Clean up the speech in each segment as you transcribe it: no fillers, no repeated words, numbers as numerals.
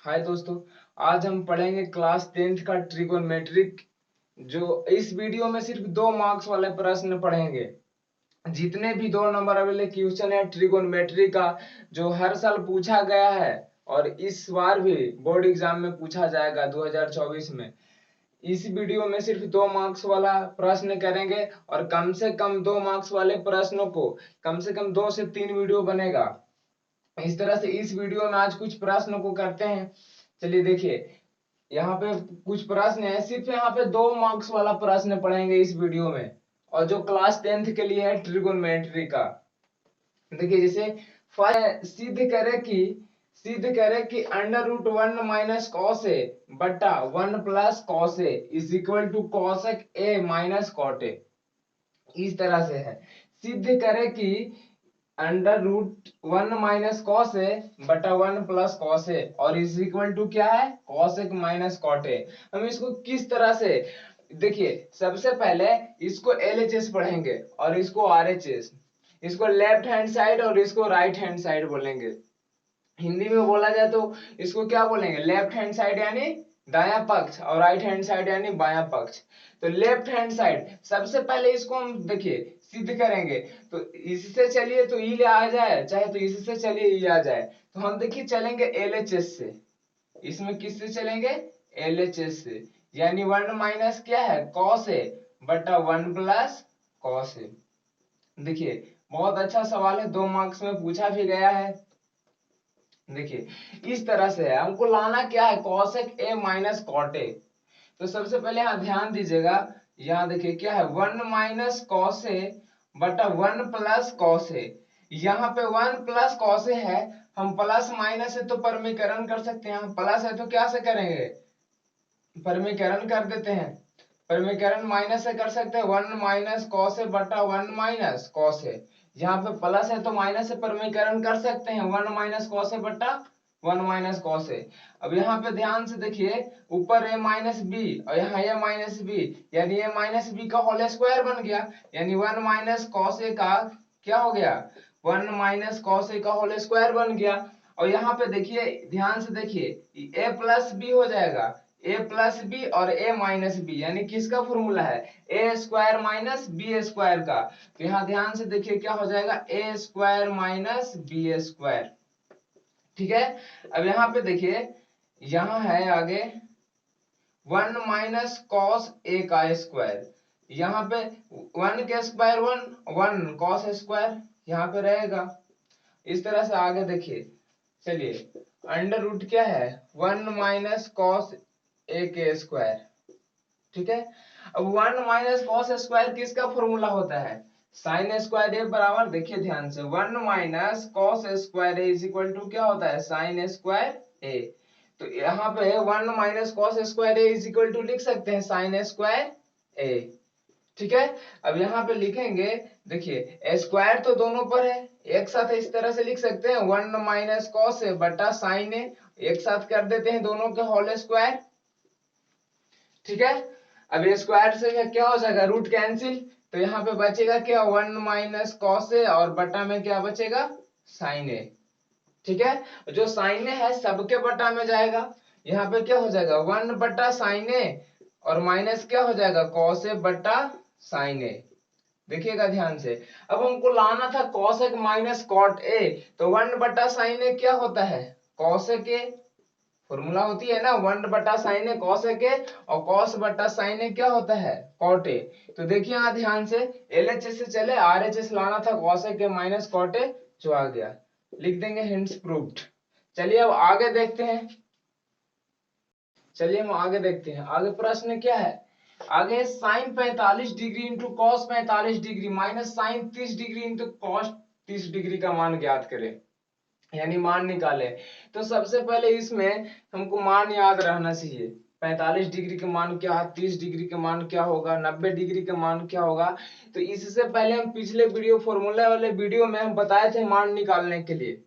हाय दोस्तों, आज हम पढ़ेंगे क्लास 10th का ट्रिगोनमेट्रिक। जो इस वीडियो में सिर्फ 2 मार्क्स वाले प्रश्न पढ़ेंगे। जितने भी 2 नंबर वाले क्वेश्चन है ट्रिगोनमेट्री का, जो हर साल पूछा गया है और इस बार भी बोर्ड एग्जाम में पूछा जाएगा 2024 में। इस वीडियो में सिर्फ 2 मार्क्स वाला प्रश्न करेंगे और कम से कम 2 मार्क्स वाले प्रश्नों को कम से कम 2 से 3 वीडियो बनेगा। इस तरह से इस वीडियो में आज कुछ प्रश्नों को करते हैं। चलिए देखिए, यहाँ पे कुछ प्रश्न है, सिर्फ यहाँ पे 2 मार्क्स वाला प्रश्न पढ़ेंगे इस वीडियो में, और जो क्लास 10th के लिए है ट्रिगोनमेट्री का। देखिए जैसे सिद्ध करे कि √1 माइनस कॉस ए बटा 1 plus cos A is equal to cosec A minus cot A. इस तरह से है, सिद्ध करे कि √1 माइनस कॉस ए बटा 1 प्लस कॉस ए और इज इक्वल टू क्या है, कॉसेक माइनस कॉट ए। हम इसको किस तरह से, देखिए सबसे पहले इसको एलएचएस पढ़ेंगे और इसको आरएचएस। इसको लेफ्ट हैंड साइड और इसको राइट हैंड साइड बोलेंगे। हिंदी में बोला जाए तो इसको क्या बोलेंगे, लेफ्ट हैंड साइड यानी दायां पक्ष और राइट हैंड साइड यानी बायां पक्ष। तो लेफ्ट हैंड साइड सबसे पहले इसको हम देखिए सिद्ध करेंगे, तो इससे चलिए तो ई आ जाए, चाहे तो इससे चलिए ई आ जाए। तो हम देखिए चलेंगे एलएचएस से। इसमें किससे चलेंगे, एलएचएस से, यानी 1 माइनस क्या है, कॉस ए बटा 1 प्लस कॉस ए। देखिए बहुत अच्छा सवाल है, 2 मार्क्स में पूछा भी गया है। देखिए इस तरह से है, हमको लाना क्या है, cosec A minus cot A. तो सबसे पहले यहाँ ध्यान दीजिएगा, यहाँ देखिए क्या है, 1 माइनस कॉस ए बटा 1 प्लस कॉस ए। यहाँ पे 1 प्लस कॉस ए है, हम प्लस माइनस से तो परमीकरण कर सकते हैं, हम प्लस है तो क्या से करेंगे, परमीकरण कर देते हैं। परमीकरण माइनस से कर सकते हैं, 1 माइनस कॉस ए बटा 1 माइनस कॉस ए। यहाँ पे प्लस है तो माइनस से परमीकरण कर सकते हैं, 1 माइनस कॉस ए बटा 1 माइनस कॉस ए। अब यहाँ पे ध्यान से देखिए, ऊपर a माइनस बी और यहाँ a माइनस बी, यानी a माइनस बी का होल स्क्वायर बन गया, यानी 1 माइनस कॉस ए का क्या हो गया, 1 माइनस कॉस ए का होल स्क्वायर बन गया। और यहाँ पे देखिए ध्यान से देखिए, a प्लस बी हो जाएगा, a प्लस बी और a माइनस बी, यानी किसका फॉर्मूला है, a square minus B square का। तो यहाँ ध्यान से देखिए क्या हो जाएगा, a square minus B square. ठीक है, अब यहाँ पे देखिए, यहाँ है आगे 1 माइनस कॉस ए का स्क्वायर, यहाँ पे 1 के स्क्वायर 1 कॉस स्क्वायर यहाँ पे रहेगा। इस तरह से आगे देखिए, चलिए अंडर रूट क्या है, 1 माइनस कॉस ए के स्क्वायर। ठीक है, अब 1 माइनस कॉस स्क्वायर किसका फॉर्मूला होता है, साइन स्क्वायर ए बराबर, देखिए ध्यान से, 1 minus cos square A is equal to क्या होता है, साइन स्क्वायर ए। तो यहाँ पे 1 minus cos square A is equal to लिख सकते हैं साइन स्क्वायर ए। ठीक है, अब यहाँ पे लिखेंगे, देखिए स्क्वायर तो दोनों पर है, एक साथ इस तरह से लिख सकते हैं, 1 माइनस कॉस ए बटा साइन ए, एक साथ कर देते हैं दोनों के होल स्क्वायर। ठीक है, अब ये स्क्वायर से क्या हो जाएगा, रूट कैंसिल, तो यहाँ पे बचेगा क्या, 1 माइनस कॉस ए और बटा में क्या बचेगा, साइन ए। ठीक है, जो साइन ए है सबके बटा में जाएगा, यहाँ पे क्या हो जाएगा, 1 बटा साइन ए और माइनस क्या हो जाएगा, कॉस ए बटा साइन ए। देखिएगा ध्यान से, अब हमको लाना था कॉसेक माइनस कॉट ए, तो 1 बटा साइन ए क्या होता है, कॉसेक ए, फॉर्मूला होती है ना 1 बटा साइन ए कॉसेक ए, और कॉस बटा साइन ए क्या होता है, कॉट ए। तो देखिए यहाँ ध्यान से, एलएचएस से चले आरएचएस लाना था, cosec A minus cot A, जो आ गया, लिख देंगे हिंट्स प्रूव्ड। चलिए अब आगे देखते हैं, चलिए हम आगे देखते हैं, आगे प्रश्न क्या है, आगे sine 45 degree into cos 45 degree minus sine 30 degree into cos 30 degree का मान ज्ञात करें, यानी मान निकाले। तो सबसे पहले इसमें हमको मान याद रहना चाहिए, 45 डिग्री का मान क्या है, 30 डिग्री का मान क्या होगा, 90 डिग्री का मान क्या होगा। तो इससे पहले हम पिछले वीडियो फॉर्मूला वाले वीडियो में हम बताए थे मान निकालने के लिए।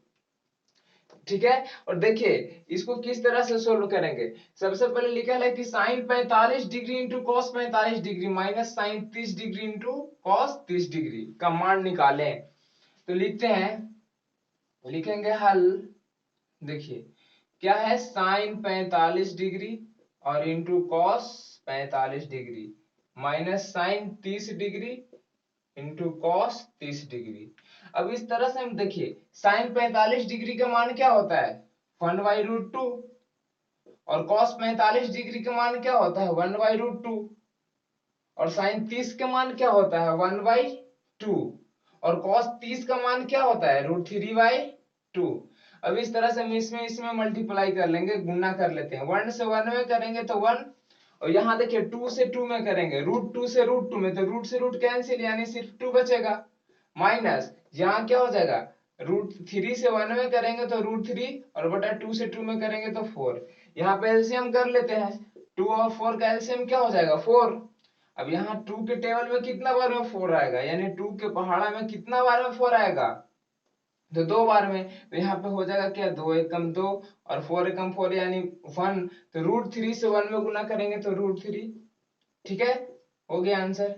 ठीक है, और देखिए इसको किस तरह से सोल्व करेंगे, सबसे पहले लिखा है कि sine 45 degree into cos 45 degree minus sine 30 degree into cos 30 degree का मान निकालें। तो लिखते हैं, लिखेंगे हल, देखिए क्या है, साइन 45 डिग्री और into cos 45 degree minus sine 30 degree into cos 30 degree. अब इस तरह से हम देखिए, साइन 45 डिग्री का मान क्या होता है, 1/√2, और कॉस 45 डिग्री का मान क्या होता है, 1/√2, और साइन 30 का मान क्या होता है, 1/2, और कॉस 30 का मान क्या होता है, √3/2। अब इस तरह से हम इसमें इसमें मल्टीप्लाई कर लेंगे, गुना कर लेते हैं, 1 से 1 में करेंगे तो 1, और यहाँ देखिए 2 से 2 में करेंगे, √2 से √2 में, तो रूट से रूट कैंसिल, यानी सिर्फ 2 बचेगा, माइनस यहाँ क्या हो जाएगा, √3 से 1 में करेंगे तो √3, और बटा 2 से 2 में करेंगे तो 4। यहाँ पे एलसीएम कर लेते हैं, 2 और 4 का एलसीएम क्या हो जाएगा, 4। अब यहाँ 2 के टेबल में कितना बार में 4 आएगा, यानी 2 के पहाड़ा में कितना बार में 4 आएगा, तो 2 बार में, तो यहाँ पे हो जाएगा क्या, 2 एकम 2 और 4 एकम 4 यानी 1, तो √3 से 1 में गुना करेंगे तो √3। ठीक है, हो गया आंसर।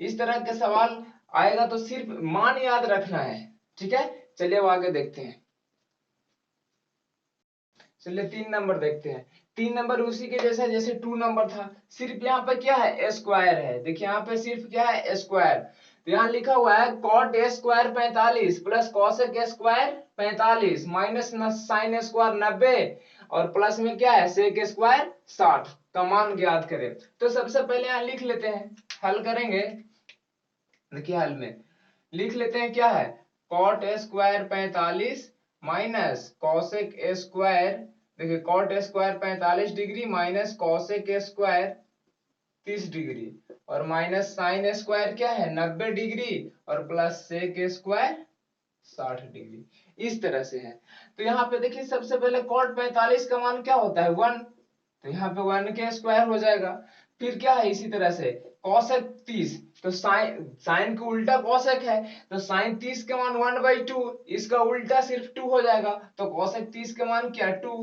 इस तरह के सवाल आएगा तो सिर्फ मान याद रखना है। ठीक है, चलिए अब आगे देखते हैं। चलिए 3 नंबर देखते हैं। 3 नंबर उसी के जैसा जैसे 2 नंबर था, सिर्फ यहाँ पे क्या है, स्क्वायर है। देखिए यहाँ पे सिर्फ क्या है, स्क्वायर। तो यहाँ लिखा हुआ है cot A square 45 plus cosec A square 45 minus sine square 90 और प्लस में क्या है, सेक स्क्वायर 60 का मान ज्ञात करें। तो सबसे पहले यहाँ लिख लेते हैं, हल करेंगे। देखिए हल में लिख लेते हैं, क्या है, cot A square 45 minus cosec A square, देखिए cot A square 45 degree minus cosec A square 30 degree और माइनस साइन स्क्वायर क्या है, 90 डिग्री और प्लस सेक स्क्वायर 60 डिग्री। इस तरह से है। तो यहाँ पे देखिए सबसे पहले कॉट 45 का मान क्या होता है, 1, तो यहाँ पे 1 के स्क्वायर हो जाएगा। फिर क्या है, इसी तरह से कॉसेक 30, तो साइन का उल्टा कॉसेक है, तो साइन 30 का मान 1/2, इसका उल्टा सिर्फ 2 हो जाएगा, तो कॉसेक 30 का मान क्या, 2,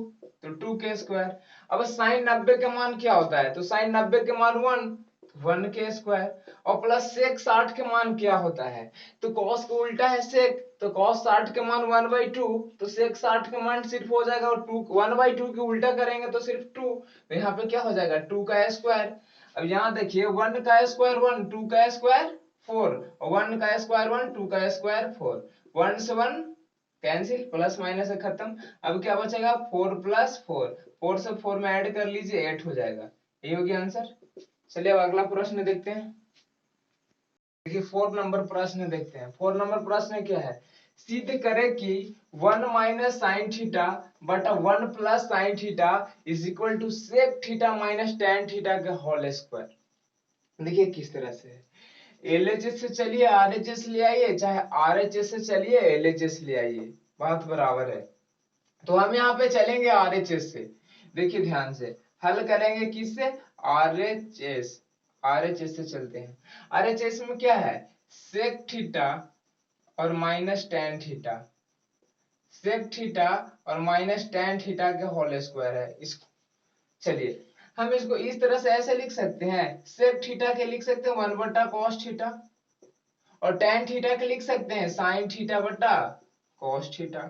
तो 2 के स्क्वायर। अब साइन 90 का मान क्या होता है, तो साइन 90 के मान 1 के स्क्वायर, और प्लस सेक 60 के मान क्या होता है, तो कॉस का उल्टा है सेक, तो कॉस 60 के मान 1/2, तो सेक 60 का मान सिर्फ हो जाएगा, और 2 1/2 की उल्टा करेंगे तो सिर्फ 2, तो यहाँ पे क्या हो जाएगा, 2 का स्क्वायर। अब यहाँ देखिए 1 का स्क्वायर 1, 2 का स्क्वायर 4, और 1 का स्क्वायर 1, 2 का स्क्वायर 4, 1 से 1 कैंसिल, प्लस माइनस से खत्म। अब क्या बचेगा, 4 + 4, 4 से 4 में ऐड कर लीजिए, 8 हो जाएगा। ये हो गया आंसर। चलिए अब अगला प्रश्न देखते हैं। देखिए 4 नंबर प्रश्न देखते हैं। 4 नंबर प्रश्न क्या है, सिद्ध करें कि 1 माइनस साइन थीटा बटा 1 plus sine theta is equal to sec theta minus tan theta के होल स्क्वायर। देखिए किस तरह से है, एलएचएस से चलिए आरएचएस ले आइए, चाहे आरएचएस से चलिए एलएचएस ले आइए, बात बराबर है। तो हम यहाँ पे चलेंगे आरएचएस से। देखिए ध्यान से हल करेंगे, किससे, आरएचएस, आरएचएस से चलते हैं। आरएचएस में क्या है, सेक थीटा और minus tan theta, sec theta और माइनस टेन थीटा के होल स्क्वायर है। इस चलिए हम इसको इस तरह से ऐसे लिख सकते हैं, सेक थीटा के लिख सकते हैं 1 बटा कॉस थीटा, और टेन थीटा के लिख सकते हैं साइन थीटा बटा कॉस थीटा।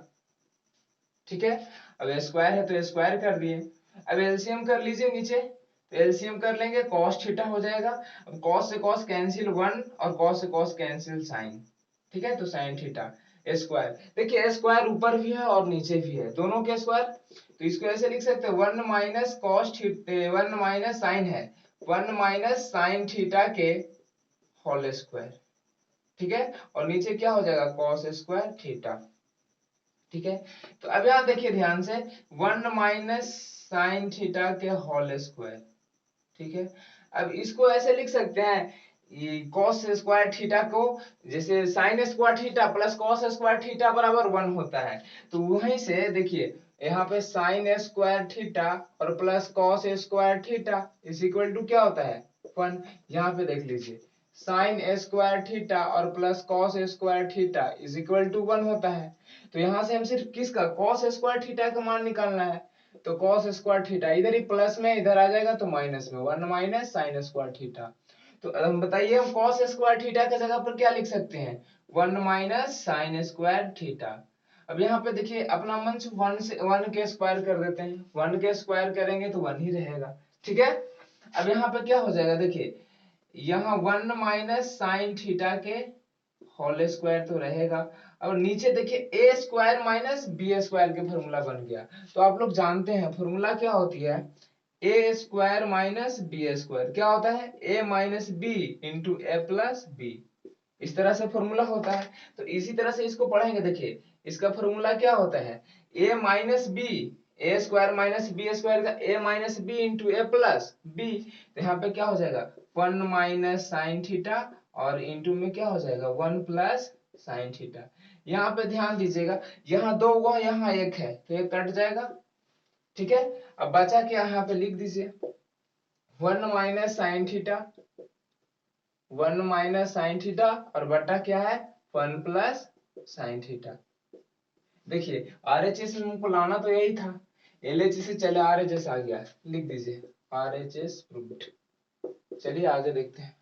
ठीक है, अब स्क्वायर है तो स्क्वायर कर दिए। अब एलसीएम कर लीजिए नीचे, तो एलसीएम कर लेंगे, cos थीटा हो जाएगा। अब cos से cos कैंसिल 1 और cos से cos कैंसिल sin। ठीक है, तो sin थीटा स्क्वायर। देखिए स्क्वायर ऊपर भी है और नीचे भी है, दोनों के स्क्वायर, तो इसको ऐसे लिख सकते हैं 1 minus cos theta, 1 minus sin है, 1 माइनस sin थीटा के होल स्क्वायर। ठीक है, और नीचे क्या हो जाएगा, cos स्क्वायर थीटा। ठीक है, तो अब यहां देखिए ध्यान से 1 माइनस साइन थीटा के होल स्क्वायर। ठीक है, अब इसको ऐसे लिख सकते हैं, cos स्क्वायर थीटा को, जैसे sign square theta plus cos square theta बराबर 1 होता है, तो वहीं से देखिए यहाँ पे साइन स्क्वायर थीटा और plus cos square theta is equal to क्या होता है, 1। यहाँ पे देख लीजिए साइन स्क्वायर थीटा और plus cos square theta is equal to 1 होता है। तो यहाँ से हम सिर्फ किसका, cos स्क्वायर थीटा का मान निकालना है, तो cos स्क्वायर थीटा इधर ही प्लस में इधर आ जाएगा तो माइनस में, 1 माइनस साइन स्क्वायर थीटा। तो हम बताइए हम cos स्क्वायर थीटा की जगह पर क्या लिख सकते हैं, 1 माइनस साइन स्क्वायर थीटा। अब यहाँ पे देखिए अपना मंच 1 के स्क्वायर कर देते हैं, 1 के स्क्वायर करेंगे तो 1 ही रहेगा, ठीक है। अब यहाँ पे क्या हो जाएगा, देखिए यहाँ 1 माइनस साइन थीटा के होल स्क्वायर तो रहेगा। और नीचे देखिए ए स्क्वायर माइनस बी स्क्वायर के फॉर्मूला बन गया। तो आप लोग जानते हैं फॉर्मूला क्या होती है, ए स्क्वायर माइनस बी स्क्वायर क्या होता है, ए माइनस बी इंटू ए प्लस बी, इस तरह से फॉर्मूला होता है। तो इसी तरह से इसको पढ़ेंगे, देखिए इसका फॉर्मूला क्या होता है, ए माइनस बी, ए स्क्वायर माइनस बी स्क्वायर का ए माइनस बी इंटू ए प्लस बी। तो यहाँ पे क्या हो जाएगा 1 माइनस साइन थीटा और इंटू में क्या हो जाएगा 1 प्लस साइन थीटा। यहाँ पे ध्यान दीजिएगा, यहाँ 2 हुआ यहाँ 1 है तो ये कट जाएगा, ठीक है। अब बचा क्या यहाँ पे लिख दीजिए 1 minus sine theta, 1 minus sine theta और बटा क्या है 1 प्लस साइन थीटा। देखिए आरएचएस में हमको लाना तो यही था, एलएचएस से चले आरएचएस आ गया, लिख दीजिए आरएचएस प्रूव्ड। चलिए आगे देखते हैं।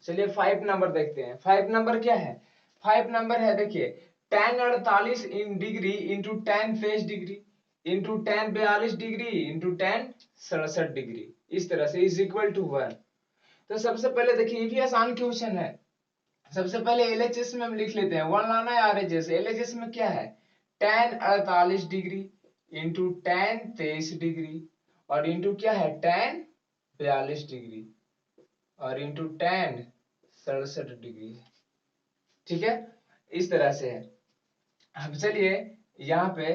चलिए 5 नंबर देखते हैं। 5 नंबर क्या है, 5 नंबर है देखिए tan 48 in degree into tan 23 degree into tan 42 degree into tan 67 degree, इस तरह से इज इक्वल टू 1। तो सबसे पहले देखिए ये भी आसान क्वेश्चन है। सबसे पहले एलएचएस में हम लिख लेते हैं, 1 लाना है आरएचएस। एलएचएस में क्या है tan 48 degree into tan 23 degree और इंटू क्या है tan 42 डिग्री और इंटू tan 67 डिग्री, ठीक है, इस तरह से है। अब चलिए यहाँ पे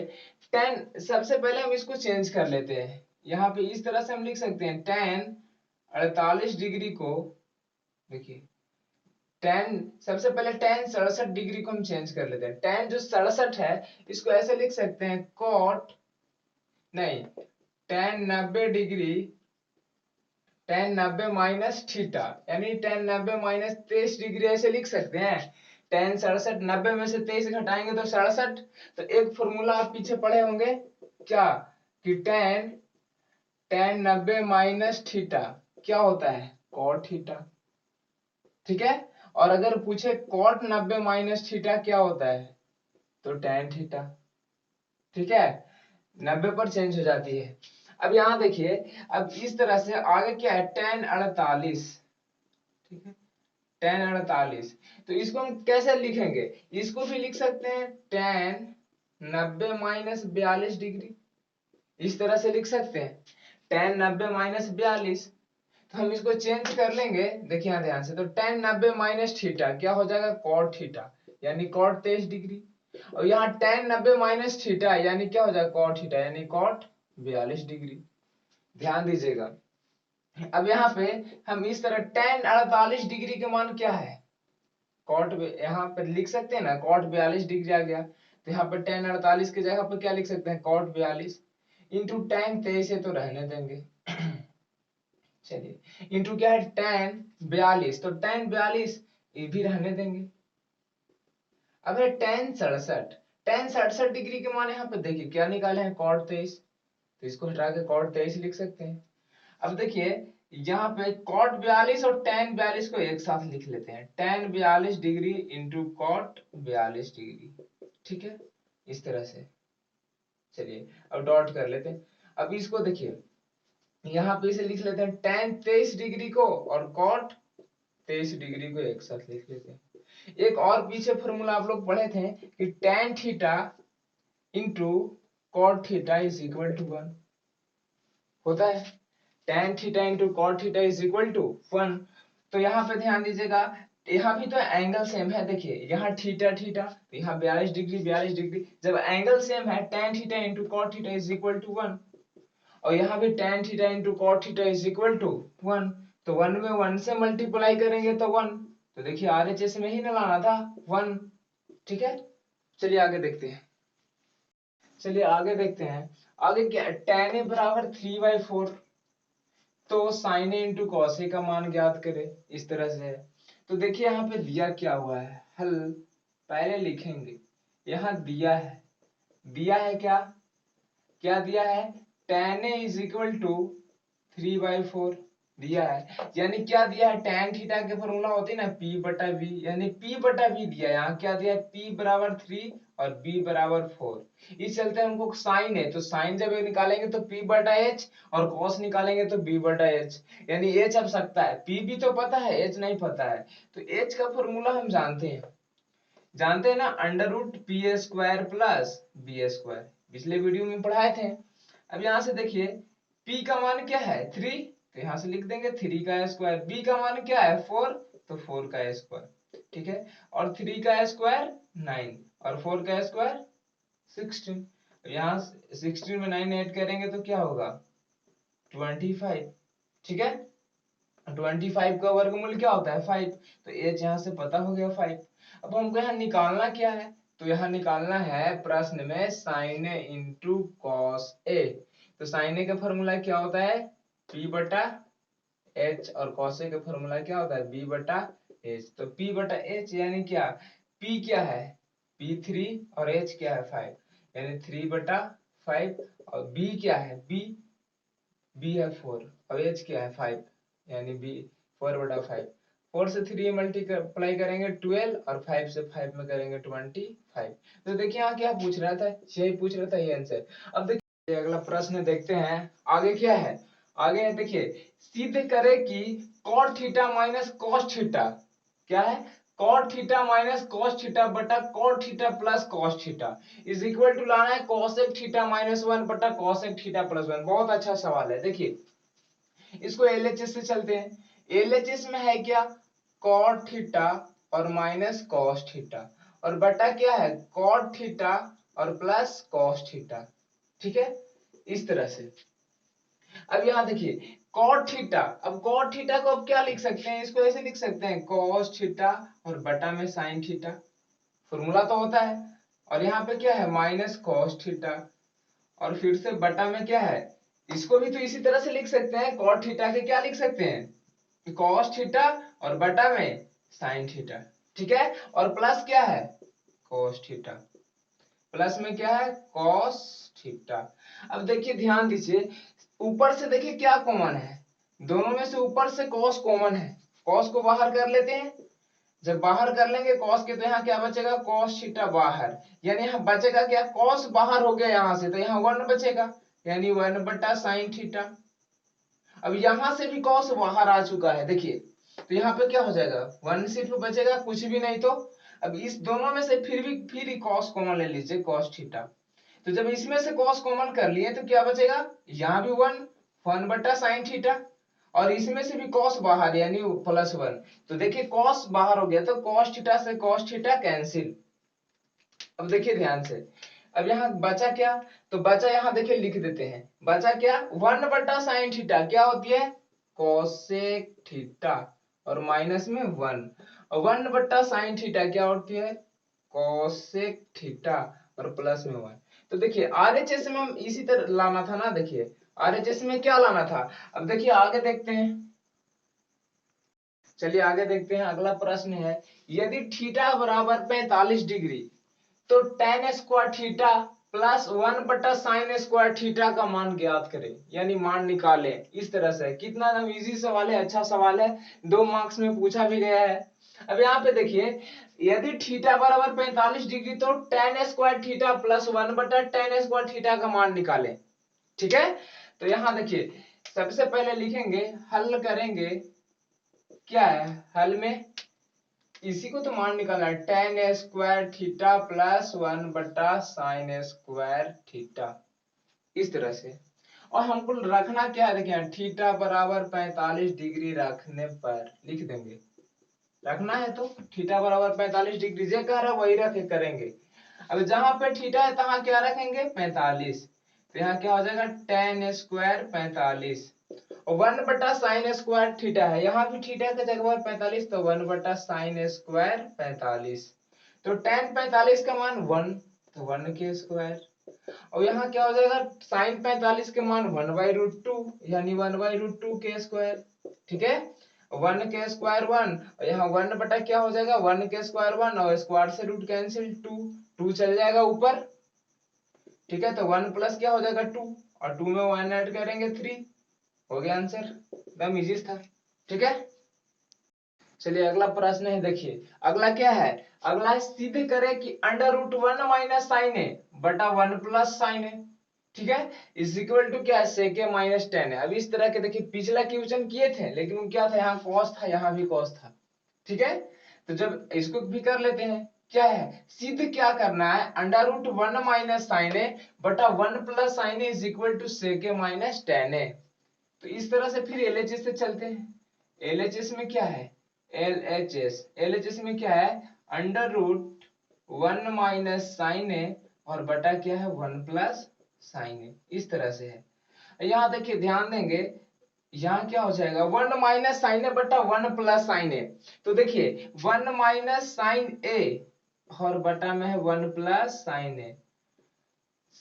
tan, सबसे पहले हम इसको चेंज कर लेते हैं। यहाँ पे इस तरह से हम लिख सकते हैं tan 48 डिग्री को, देखिए tan, सबसे पहले tan 67 डिग्री को हम चेंज कर लेते हैं। tan जो 67 है इसको ऐसे लिख सकते हैं cot, नहीं tan 90 degree, tan 90 minus theta, यानी tan 90 माइनस 23 डिग्री ऐसे लिख सकते हैं। tan 67, 90 में से 23 घटाएंगे तो 67। तो एक फॉर्मूला आप पीछे पढ़े होंगे क्या कि tan 90 माइनस थीटा क्या होता है cot थीटा, ठीक है। और अगर पूछे cot 90 माइनस थीटा क्या होता है तो tan थीटा, ठीक है, 90 पर चेंज हो जाती है। अब यहाँ देखिए, अब इस तरह से आगे क्या है tan 48, ठीक है, tan 48। तो इसको हम कैसे लिखेंगे, इसको भी लिख सकते हैं tan 90 माइनस 42 डिग्री, इस तरह से लिख सकते हैं tan 90 माइनस 42। तो हम इसको चेंज कर लेंगे, देखिए यहाँ ध्यान से, तो tan 90 माइनस थीटा क्या हो जाएगा cot थीटा, यानी cot 23 डिग्री। और यहाँ tan 90 माइनस थीटा यानी क्या हो जाएगा cot थीटा, यानी cot 42 डिग्री। ध्यान दीजिएगा, अब यहाँ पे हम इस तरह tan 48 डिग्री के मान क्या है cot, यहाँ पे लिख सकते हैं ना cot 42 डिग्री आ गया। तो यहाँ पे tan 48 की जगह पे क्या लिख सकते हैं cot 42 इंटू tan 23 है तो रहने देंगे चलिए इंटू क्या है tan 42, तो tan 42 ये भी रहने देंगे। अब है tan 67, tan 67 डिग्री के मान यहाँ पे देखिए क्या निकाले हैं cot 23, तो इसको हटा के cot 23 लिख सकते हैं। अब देखिए यहाँ पे cot 42 और tan 42 को एक साथ लिख लेते हैं, tan 42 degree into cot 42 degree, ठीक है, इस तरह से। चलिए अब डॉट कर लेते हैं। अब इसको देखिए यहाँ पे इसे लिख लेते हैं tan 23 डिग्री को और cot 23 डिग्री को एक साथ लिख लेते हैं। एक और पीछे फॉर्मूला आप लोग पढ़े थे कि tan theta into cot theta is equal to 1 होता है, tan theta into cot theta is equal to 1। तो यहाँ पे ध्यान दीजिएगा, यहाँ भी तो एंगल सेम है, देखिए यहाँ थीटा थीटा, तो यहाँ 42 डिग्री 42 डिग्री, जब एंगल सेम है tan theta into cot theta is equal to 1। और यहाँ भी tan theta into cot theta is equal to 1। तो 1 में 1 से मल्टीप्लाई करेंगे तो 1, तो देखिए आरएचएस में ही ना लाना था 1, ठीक है। चलिए आगे देखते हैं, चलिए आगे देखते हैं। आगे क्या tan a बराबर 3/4, तो sin a into cos a का मान ज्ञात करें, इस तरह से है। तो देखिए यहाँ पे दिया क्या हुआ है, हल पहले लिखेंगे। यहाँ दिया है क्या क्या दिया है tan a is equal to 3/4, दिया है, यानी क्या दिया है, tan थीटा के फॉर्मूला होती है ना p बटा v, यानी p बटा v दिया है। यहाँ क्या दिया है, p बराबर 3 और b बराबर 4। इस चलते हमको साइन है, तो साइन जब निकालेंगे तो p बटा h और cos निकालेंगे तो b बटा h, यानी h अब सकता है, p भी तो पता है, h नहीं पता है। तो h का फॉर्मूला हम जानते हैं ना, under root P square plus B square, पिछले वीडियो में पढ़ाए थे। अब यहाँ से देखिए p का मान क्या है 3, तो यहाँ से लिख देंगे 3 का स्क्वायर, b का मान क्या है 4, तो 4 का स्क्वायर, ठीक है। और 3 का स्क्वायर 9 और 4 का स्क्वायर 16। यहाँ 16 में 9 ऐड करेंगे तो क्या होगा 25, ठीक है। 25 का वर्गमूल क्या होता है 5, तो एच यहाँ से पता हो गया 5। अब हमको यहाँ निकालना क्या है, तो यहाँ निकालना है प्रश्न में sign A into cos A. तो साइन ए का फॉर्मूला क्या होता है p बटा h और कॉस ए का फॉर्मूला क्या होता है b बटा h। तो p बटा h यानी क्या, p क्या है p3 और h क्या है 5, यानी 3 बटा 5, और b क्या है b है 4 और h क्या है 5, यानी b 4 बटा 5। 4 से 3 मल्टीप्लाई करेंगे 12 और 5 से 5 में करेंगे 25। तो देखिए यहाँ क्या पूछ रहा था, यही पूछ रहा था ये आंसर। अब देखिए अगला प्रश्न देखते हैं, आगे क्या है, आगे देखिए सिद्ध करे कि cot theta minus cos theta क्या है, cot theta minus cos theta बटा cot theta plus cos theta is equal to लाना है cosec थीटा माइनस 1 बटा cosec थीटा प्लस 1। बहुत अच्छा सवाल है। देखिए इसको LHS से चलते हैं। LHS में है क्या cot थीटा और माइनस cos थीटा और बटा क्या है cot थीटा और प्लस cos थीटा, ठीक है, इस तरह से। अब यहाँ देखिए cot थीटा, अब cot थीटा को अब क्या लिख सकते हैं, इसको ऐसे लिख सकते हैं cos थीटा और बटा में sin थीटा, फॉर्मूला तो होता है। और यहाँ पे क्या है माइनस cos थीटा और फिर से बटा में क्या है, इसको भी तो इसी तरह से लिख सकते हैं, cot थीटा के क्या लिख सकते हैं cos थीटा और बटा में sin थीटा, ठीक है। और प्लस क्या है cos थीटा, प्लस में क्या है cos थीटा। अब देखिए ध्यान दीजिए ऊपर से देखिए क्या कॉमन है, दोनों में से ऊपर से cos कॉमन है, cos को बाहर कर लेते हैं। जब बाहर कर लेंगे cos के तो यहाँ क्या बचेगा cos थीटा बाहर, यानी यहाँ बचेगा क्या cos बाहर हो गया यहाँ से, तो यहाँ 1 बचेगा, यानी 1 बटा sin थीटा। अब यहां से भी cos बाहर आ चुका है देखिए, तो यहाँ पे क्या हो जाएगा 1 सिर्फ बचेगा, कुछ भी नहीं। तो अब इस दोनों में से फिर ही cos कॉमन ले लीजिए cos थीटा, तो जब इसमें से cos कॉमन कर लिए तो क्या बचेगा, यहाँ भी 1 बटा sin थीटा और इसमें से भी cos बाहर यानी प्लस 1। तो देखिए cos बाहर हो गया तो cos थीटा से cos थीटा कैंसिल। अब देखिए ध्यान से, अब यहाँ बचा क्या, तो बचा यहाँ देखिए लिख देते हैं, बचा क्या 1 बटा साइन थीटा क्या होती है कोसेक थीटा और माइनस में 1, और 1 बटा साइन थीटा क्या होती है कोसेक थीटा और प्लस में 1। तो देखिए आरएचएस में हम इसी तरह लाना था ना, देखिए आरएचएस में क्या लाना था। अब देखिए आगे देखते हैं, चलिए आगे देखते हैं। अगला प्रश्न है यदि थीटा बराबर 45 डिग्री तो tan स्क्वायर थीटा प्लस 1 बटा साइन स्क्वायर थीटा का मान ज्ञात करें, यानी मान निकालें। इस तरह से कितना एकदम इजी सवाल है, अच्छा सवाल है, 2 मार्क्स में पूछा भी गया है। अब यहाँ पे देखिए यदि थीटा बराबर 45 डिग्री तो tan स्क्वायर थीटा प्लस 1 बटा tan स्क्वायर थीटा का मान निकालें, ठीक है। तो यहाँ देखिए सबसे पहले लिखेंगे, हल करेंगे, क्या है हल में इसी को तो मान निकालना है tan स्क्वायर थीटा प्लस 1 बटा साइन स्क्वायर थीटा, इस तरह से। और हमको रखना क्या है, देखिए थीटा बराबर 45 डिग्री रखने पर लिख देंगे, रखना है तो थीटा बराबर 45 डिग्री जो कह रहा है वही रखे करेंगे। अब जहां पे थीटा है तहां क्या रखेंगे 45, तो यहाँ क्या हो जाएगा tan स्क्वायर 45 और 1 बटा साइन स्क्वायर थीटा है, यहाँ भी थीटा के जगह पर 45 तो 1 बटा साइन स्क्वायर 45, तो tan 45 का मान 1 तो 1 के स्क्वायर, और यहाँ क्या हो जाएगा साइन 45 के मान 1/√2 यानी 1/√2 के स्क्वायर, ठीक है। 1 के स्क्वायर 1 और यहाँ 1 बटा क्या हो जाएगा 1 के स्क्वायर 1 और स्क्वायर से रूट कैंसिल 2 चल जाएगा ऊपर, ठीक है। तो 1 प्लस क्या हो जाएगा 2 और 2 में 1 ऐड करेंगे 3, हो गया आंसर। एकदम इजी था। ठीक है, चलिए अगला प्रश्न है, देखिए अगला क्या है, अगला है सिद्ध करें कि √1 माइनस साइन ए बटा 1 प्लस साइन ए, ठीक है, इज इक्वल टू क्या है, सेक ए माइनस टेन है। अब इस तरह के देखिए पिछला क्वेश्चन किए थे, लेकिन वो क्या था, यहाँ कॉस था, यहाँ भी कॉस था। ठीक है, तो जब इसको भी कर लेते हैं, क्या है, सिद्ध क्या करना है, √1 माइनस साइन ए बटा 1 plus sine A is equal to sec A minus tan A. तो इस तरह से फिर एलएचएस से चलते हैं। एलएचएस में क्या है, एलएचएस में क्या है, √1 माइनस साइन ए और बटा क्या है 1 प्लस साइन ए, इस तरह से है। यहाँ देखिए ध्यान देंगे, यहाँ क्या हो जाएगा, 1 माइनस साइन ए बटा 1 प्लस साइन ए। तो देखिए 1 माइनस साइन ए और बटा में है 1 प्लस साइन ए,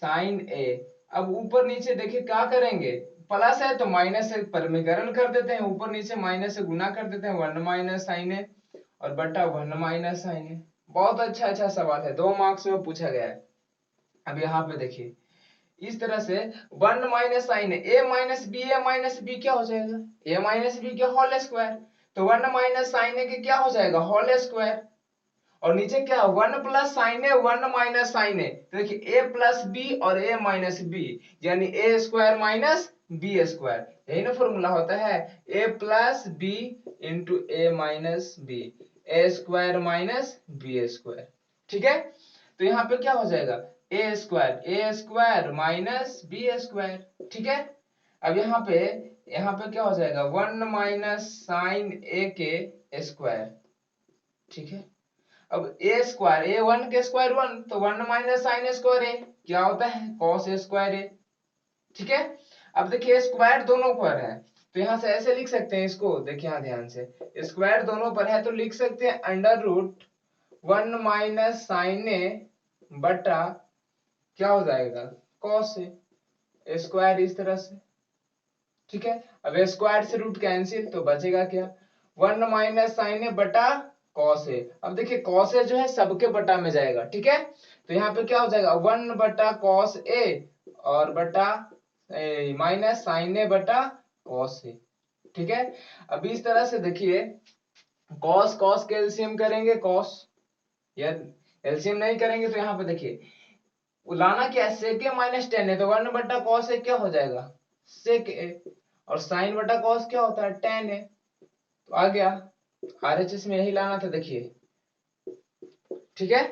साइन ए। अब ऊपर नीचे देखिए क्या करेंगे, प्लस है तो माइनस से परिमीकरण कर देते हैं, ऊपर नीचे माइनस से गुना कर देते हैं, 1 माइनस साइन ए और बटा 1 माइनस साइन ए। बहुत अच्छा सवाल है, 2 मार्क्स में पूछा गया है। अब यहाँ पे देखिए इस तरह से 1 माइनस साइन ए माइनस बी क्या हो जाएगा, ए माइनस बी के होल स्क्वायर। तो 1 माइनस साइन ए के क्या हो जाएगा, होल स्क्वायर। और नीचे क्या, 1 प्लस साइन ए 1 माइनस साइन ए, तो देखिए ए प्लस बी और ए माइनस बी, यानी ए स्क्वायर माइनस बी स्क्वायर, यही ना फॉर्मूला होता है, ए प्लस बी इंटू ए माइनस बी, ए स्क्वायर माइनस बी स्क्वायर। ठीक है, तो यहाँ पे क्या हो जाएगा, ए स्क्वायर माइनस बी स्क्वायर। ठीक है, अब यहाँ पे क्या हो जाएगा, 1 माइनस साइन ए के स्क्वायर। ठीक है, अब ए स्क्वायर, ए 1 के स्क्वायर 1, तो 1 माइनस साइन स्क्वायर ए क्या होता है, कॉस ए स्क्वायर ए। ठीक है, अब देखिए स्क्वायर दोनों पर है, तो यहां से ऐसे लिख सकते हैं इसको, देखिए यहाँ ध्यान से, स्क्वायर दोनों पर है तो लिख सकते हैं √1 माइनस साइन ए बटा क्या हो जाएगा, कॉस ए स्क्वायर, इस तरह से। ठीक है, अब स्क्वायर से रूट कैंसिल, तो बचेगा क्या, 1 माइनस साइन ए बटा कॉस ए। अब देखिए कॉस ए जो है सबके बटा में जाएगा। ठीक है, तो यहाँ पे क्या हो जाएगा, 1 बटा कॉस ए और बटा माइनस साइन ए बटा कॉस ए। ठीक है, अब इस तरह से देखिए कॉस कॉस के एलसीएम करेंगे, कॉस, या एलसीएम नहीं करेंगे तो यहाँ पे देखिए लाना क्या है, सेक ए माइनस टेन है, तो 1 बटा कॉस ए क्या हो जाएगा, सेक ए, और साइन बटा कॉस क्या होता है, टेन है, तो आ गया। आरएचएस में यही लाना था, देखिए। ठीक है,